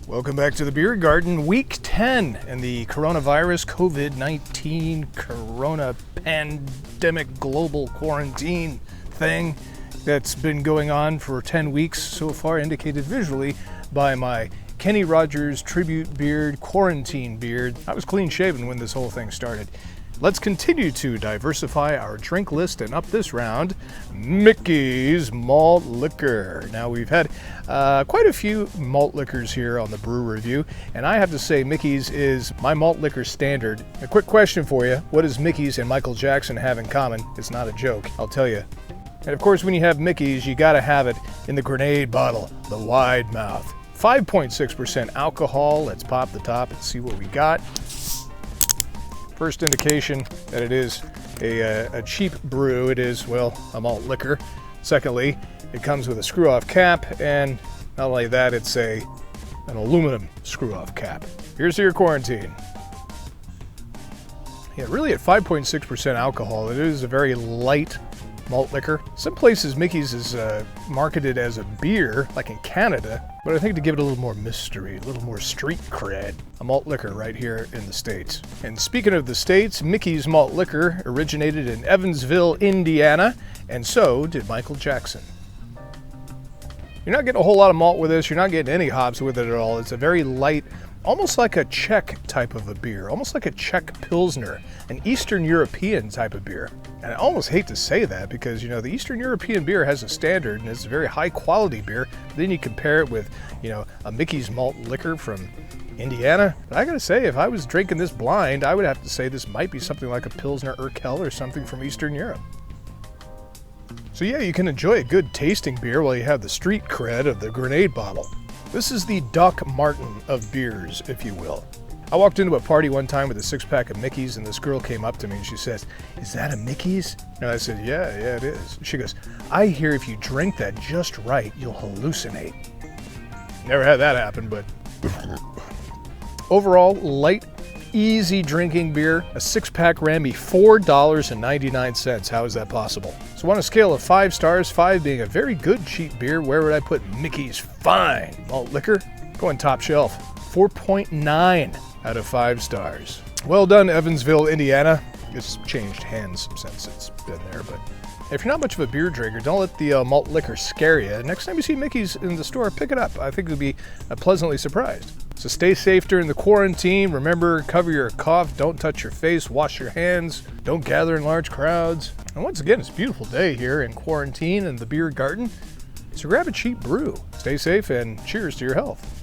Welcome back to the Beer Garden, week 10 in the coronavirus COVID-19 corona pandemic global quarantine thing that's been going on for 10 weeks so far, indicated visually by my Kenny Rogers tribute beard, quarantine beard. I was clean shaven when this whole thing started. Let's continue to diversify our drink list, and up this round, Mickey's Malt Liquor. Now, we've had quite a few malt liquors here on the Brew Review, and I have to say Mickey's is my malt liquor standard. A quick question for you: what does Mickey's and Michael Jackson have in common? It's not a joke, I'll tell you. And of course, when you have Mickey's, you gotta have it in the grenade bottle, the wide mouth. 5.6% alcohol. Let's pop the top and see what we got. First indication that it is a cheap brew. It is, well, a malt liquor. Secondly, it comes with a screw-off cap, and not only that, it's an aluminum screw-off cap. Here's your quarantine. Yeah, really at 5.6% alcohol, it is a very light malt liquor. Some places Mickey's is marketed as a beer, like in Canada, but I think to give it a little more mystery, a little more street cred, a malt liquor right here in the States. And speaking of the States, Mickey's Malt Liquor originated in Evansville, Indiana, and so did Michael Jackson. You're not getting a whole lot of malt with this, you're not getting any hops with it at all. It's a very light, almost like a Czech type of a beer, almost like a Czech Pilsner, an Eastern European type of beer. And I almost hate to say that because, you know, the Eastern European beer has a standard and it's a very high quality beer. But then you compare it with, you know, a Mickey's Malt Liquor from Indiana. But I gotta say, if I was drinking this blind, I would have to say this might be something like a Pilsner Urquell or something from Eastern Europe. So yeah, you can enjoy a good tasting beer while you have the street cred of the grenade bottle. This is the Doc Martin of beers, if you will. I walked into a party one time with a six-pack of Mickey's, and this girl came up to me and she says, "Is that a Mickey's?" And I said, yeah, it is. She goes, "I hear if you drink that just right, you'll hallucinate." Never had that happen, but overall, light, easy drinking beer. A six-pack ran me $4.99. How is that possible? So on a scale of 5 stars, 5 being a very good cheap beer, where would I put Mickey's fine malt liquor? Going top shelf, 4.9 out of 5 stars. Well done, Evansville, Indiana. It's changed hands since it's been there, but if you're not much of a beer drinker, don't let the malt liquor scare you. Next time you see Mickey's in the store, pick it up. I think you'll be pleasantly surprised. So stay safe during the quarantine. Remember, cover your cough, don't touch your face, wash your hands, don't gather in large crowds. And once again, it's a beautiful day here in quarantine in the beer garden. So grab a cheap brew. Stay safe and cheers to your health.